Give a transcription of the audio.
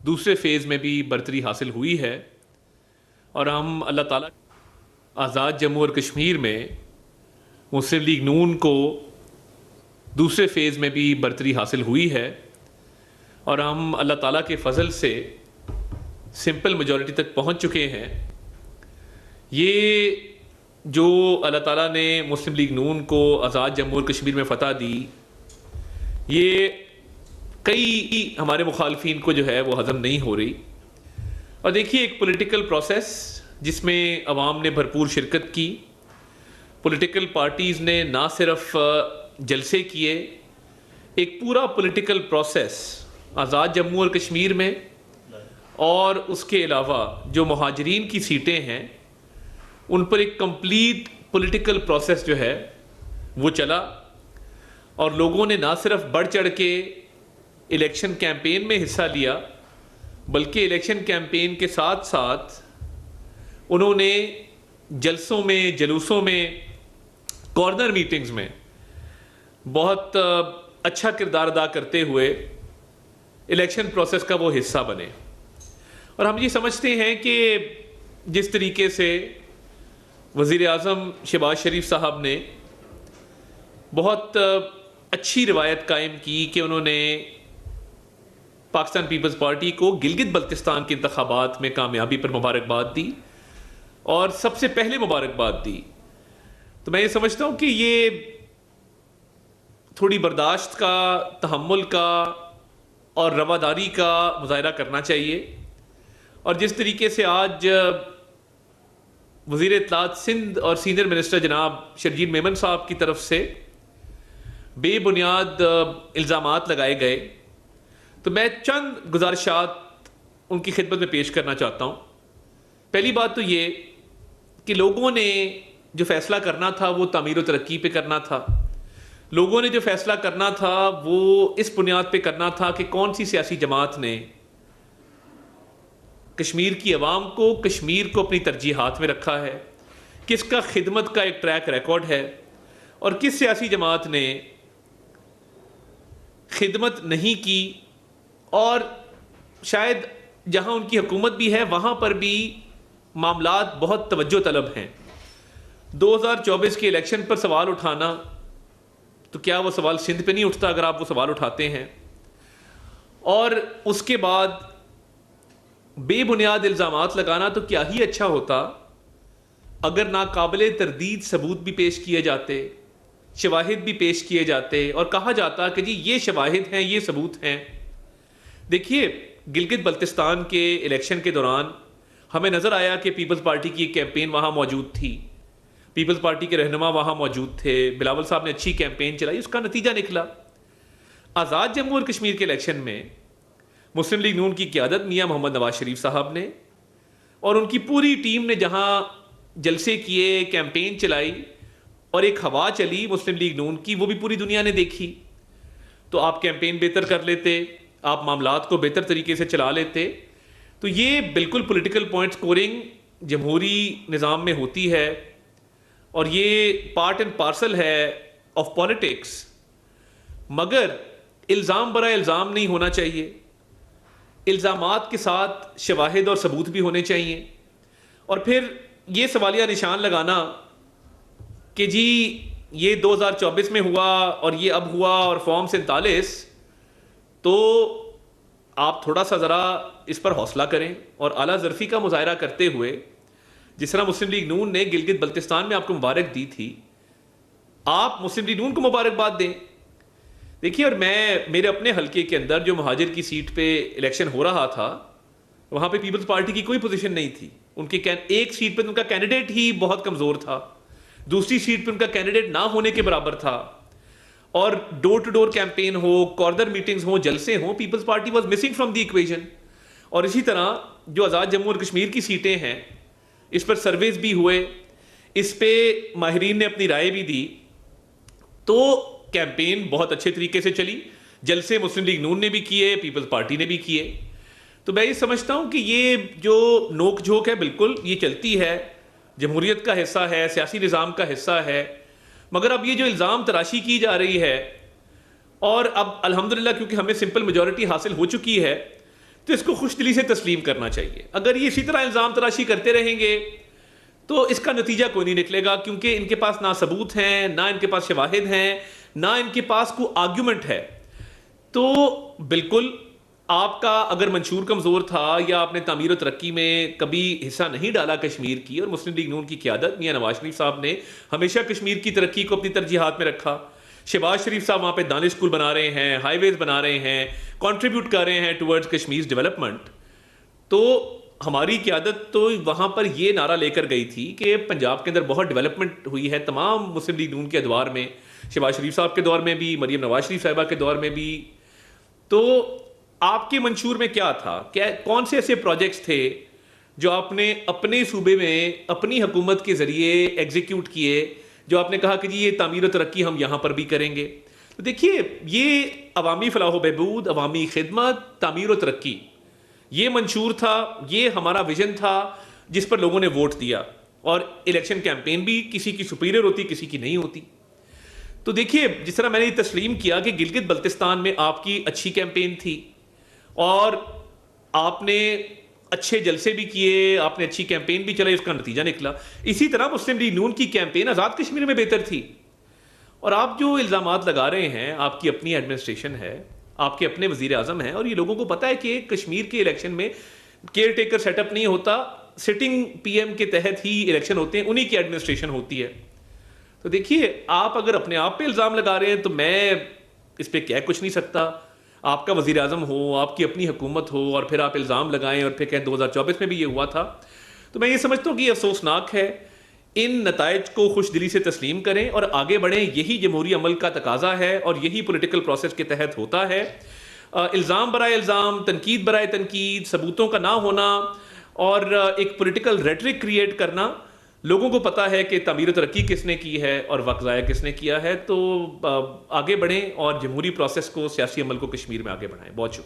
دوسرے فیز میں بھی برتری حاصل ہوئی ہے اور ہم اللہ تعالیٰ آزاد جموں اور کشمیر میں مسلم لیگ نون کو دوسرے فیز میں بھی برتری حاصل ہوئی ہے اور ہم اللہ تعالیٰ کے فضل سے سمپل میجورٹی تک پہنچ چکے ہیں۔ یہ جو اللہ تعالیٰ نے مسلم لیگ نون کو آزاد جموں اور کشمیر میں فتح دی، یہ کئی ہمارے مخالفین کو جو ہے وہ ہضم نہیں ہو رہی۔ اور دیکھیے، ایک پولیٹیکل پروسیس جس میں عوام نے بھرپور شرکت کی، پولیٹیکل پارٹیز نے نہ صرف جلسے کیے، ایک پورا پولیٹیکل پروسیس آزاد جموں اور کشمیر میں اور اس کے علاوہ جو مہاجرین کی سیٹیں ہیں ان پر ایک کمپلیٹ پولیٹیکل پروسیس جو ہے وہ چلا، اور لوگوں نے نہ صرف بڑھ چڑھ کے الیکشن کیمپین میں حصہ لیا بلکہ الیکشن کیمپین کے ساتھ ساتھ انہوں نے جلسوں میں، جلوسوں میں، کارنر میٹنگز میں بہت اچھا کردار ادا کرتے ہوئے الیکشن پروسیس کا وہ حصہ بنے۔ اور ہم یہ سمجھتے ہیں کہ جس طریقے سے وزیر اعظم شہباز شریف صاحب نے بہت اچھی روایت قائم کی کہ انہوں نے پاکستان پیپلز پارٹی کو گلگت بلتستان کے انتخابات میں کامیابی پر مبارکباد دی اور سب سے پہلے مبارکباد دی، تو میں یہ سمجھتا ہوں کہ یہ تھوڑی برداشت کا، تحمل کا اور رواداری کا مظاہرہ کرنا چاہیے۔ اور جس طریقے سے آج وزیر اطلاعات سندھ اور سینئر منسٹر جناب شرجیل میمن صاحب کی طرف سے بے بنیاد الزامات لگائے گئے، تو میں چند گزارشات ان کی خدمت میں پیش کرنا چاہتا ہوں۔ پہلی بات تو یہ کہ لوگوں نے جو فیصلہ کرنا تھا وہ تعمیر و ترقی پہ کرنا تھا، لوگوں نے جو فیصلہ کرنا تھا وہ اس بنیاد پہ کرنا تھا کہ کون سی سیاسی جماعت نے کشمیر کی عوام کو، کشمیر کو اپنی ترجیحات میں رکھا ہے، کس کا خدمت کا ایک ٹریک ریکارڈ ہے، اور کس سیاسی جماعت نے خدمت نہیں کی، اور شاید جہاں ان کی حکومت بھی ہے وہاں پر بھی معاملات بہت توجہ طلب ہیں۔ 2024 کے الیکشن پر سوال اٹھانا، تو کیا وہ سوال سندھ پہ نہیں اٹھتا اگر آپ وہ سوال اٹھاتے ہیں؟ اور اس کے بعد بے بنیاد الزامات لگانا تو کیا ہی اچھا ہوتا اگر ناقابل تردید ثبوت بھی پیش کیے جاتے، شواہد بھی پیش کیے جاتے اور کہا جاتا کہ جی یہ شواہد ہیں، یہ ثبوت ہیں۔ دیکھیے، گلگت بلتستان کے الیکشن کے دوران ہمیں نظر آیا کہ پیپلز پارٹی کی ایک کیمپین وہاں موجود تھی، پیپلز پارٹی کے رہنما وہاں موجود تھے، بلاول صاحب نے اچھی کیمپین چلائی، اس کا نتیجہ نکلا آزاد جموں اور کشمیر کے الیکشن میں مسلم لیگ نون کی قیادت میاں محمد نواز شریف صاحب نے اور ان کی پوری ٹیم نے جہاں جلسے کیے، کیمپین چلائی اور ایک ہوا چلی مسلم لیگ نون کی، وہ بھی پوری دنیا نے دیکھی، تو آپ کیمپین بہتر کر لیتے، آپ معاملات کو بہتر طریقے سے چلا لیتے۔ تو یہ بالکل پولیٹیکل پوائنٹ سکورنگ جمہوری نظام میں ہوتی ہے اور یہ پارٹ اینڈ پارسل ہے آف پالیٹکس، مگر الزام برائے الزام نہیں ہونا چاہیے، الزامات کے ساتھ شواہد اور ثبوت بھی ہونے چاہیے۔ اور پھر یہ سوالیہ نشان لگانا کہ جی یہ 2024 میں ہوا اور یہ اب ہوا اور فارم 47، تو آپ تھوڑا سا ذرا اس پر حوصلہ کریں اور اعلیٰ ظرفی کا مظاہرہ کرتے ہوئے، جس طرح مسلم لیگ نون نے گلگت بلتستان میں آپ کو مبارک دی تھی، آپ مسلم لیگ نون کو مبارکباد دیں۔ دیکھیے، اور میں میرے اپنے حلقے کے اندر جو مہاجر کی سیٹ پہ الیکشن ہو رہا تھا وہاں پہ پیپلز پارٹی کی کوئی پوزیشن نہیں تھی، ان کے ایک سیٹ پہ ان کا کینڈیڈیٹ ہی بہت کمزور تھا، دوسری سیٹ پہ ان کا کینڈیڈیٹ نہ ہونے کے برابر تھا، اور ڈور ٹو ڈور کیمپین ہو، کارنر میٹنگز ہوں، جلسے ہوں، Peoples Party was missing from the equation. اور اسی طرح جو آزاد جموں اور کشمیر کی سیٹیں ہیں، اس پر سرویز بھی ہوئے، اس پہ ماہرین نے اپنی رائے بھی دی، تو کیمپین بہت اچھے طریقے سے چلی، جلسے مسلم لیگ نون نے بھی کیے، پیپلز پارٹی نے بھی کیے۔ تو میں یہ سمجھتا ہوں کہ یہ جو نوک جھوک ہے بالکل یہ چلتی ہے، جمہوریت کا حصہ ہے، سیاسی نظام کا حصہ ہے، مگر اب یہ جو الزام تراشی کی جا رہی ہے، اور اب الحمدللہ کیونکہ ہمیں سمپل میجورٹی حاصل ہو چکی ہے، تو اس کو خوش دلی سے تسلیم کرنا چاہیے. اگر یہ اسی طرح الزام تراشی کرتے رہیں گے تو اس کا نتیجہ کوئی نہیں نکلے گا, کیونکہ ان کے پاس نہ ثبوت ہیں, نہ ان کے پاس شواہد ہیں, نہ ان کے پاس کوئی آرگیومنٹ ہے. تو بالکل آپ کا اگر منشور کمزور تھا یا آپ نے تعمیر و ترقی میں کبھی حصہ نہیں ڈالا کشمیر کی, اور مسلم لیگ نون کی قیادت میاں نواز شریف صاحب نے ہمیشہ کشمیر کی ترقی کو اپنی ترجیحات میں رکھا. شہباز شریف صاحب وہاں پہ دانش اسکول بنا رہے ہیں, ہائی ویز بنا رہے ہیں, کنٹریبیوٹ کر رہے ہیں ٹورڈز کشمیر ڈیولپمنٹ. تو ہماری قیادت تو وہاں پر یہ نعرہ لے کر گئی تھی کہ پنجاب کے اندر بہت ڈیولپمنٹ ہوئی ہے تمام مسلم لیگ نون کے ادوار میں, شہباز شریف صاحب کے دور میں بھی, مریم نواز شریف صاحبہ کے دور میں بھی. تو آپ کے منشور میں کیا تھا, کون سے ایسے پروجیکٹس تھے جو آپ نے اپنے صوبے میں اپنی حکومت کے ذریعے ایگزیکیوٹ کیے, جو آپ نے کہا کہ جی یہ تعمیر و ترقی ہم یہاں پر بھی کریں گے؟ تو دیکھیے, یہ عوامی فلاح و بہبود, عوامی خدمت, تعمیر و ترقی, یہ منشور تھا, یہ ہمارا ویژن تھا جس پر لوگوں نے ووٹ دیا. اور الیکشن کیمپین بھی کسی کی سپیریئر ہوتی, کسی کی نہیں ہوتی. تو دیکھیے, جس طرح میں نے تسلیم کیا کہ گلگت بلتستان میں آپ کی اچھی کیمپین تھی اور آپ نے اچھے جلسے بھی کیے, آپ نے اچھی کیمپین بھی چلائی, اس کا نتیجہ نکلا. اسی طرح مسلم لیگ نون کی کیمپین آزاد کشمیر میں بہتر تھی. اور آپ جو الزامات لگا رہے ہیں, آپ کی اپنی ایڈمنسٹریشن ہے, آپ کے اپنے وزیر اعظم ہیں, اور یہ لوگوں کو پتہ ہے کہ کشمیر کے الیکشن میں کیئر ٹیکر سیٹ اپ نہیں ہوتا, سٹنگ پی ایم کے تحت ہی الیکشن ہوتے ہیں, انہی کی ایڈمنسٹریشن ہوتی ہے. تو دیکھیے, آپ اگر اپنے آپ پہ الزام لگا رہے ہیں تو میں اس پہ کہہ کچھ نہیں سکتا. آپ کا وزیر اعظم ہو, آپ کی اپنی حکومت ہو, اور پھر آپ الزام لگائیں اور پھر کہیں 2024 میں بھی یہ ہوا تھا. تو میں یہ سمجھتا ہوں کہ یہ افسوسناک ہے. ان نتائج کو خوش دلی سے تسلیم کریں اور آگے بڑھیں. یہی جمہوری عمل کا تقاضا ہے اور یہی پولیٹیکل پروسیس کے تحت ہوتا ہے. الزام برائے الزام, تنقید برائے تنقید, ثبوتوں کا نہ ہونا اور ایک پولیٹیکل ریٹرک کریٹ کرنا, لوگوں کو پتہ ہے کہ تعمیر و ترقی کس نے کی ہے اور وقت ضائع کس نے کیا ہے. تو آگے بڑھیں اور جمہوری پروسیس کو, سیاسی عمل کو کشمیر میں آگے بڑھائیں. بہت شکریہ.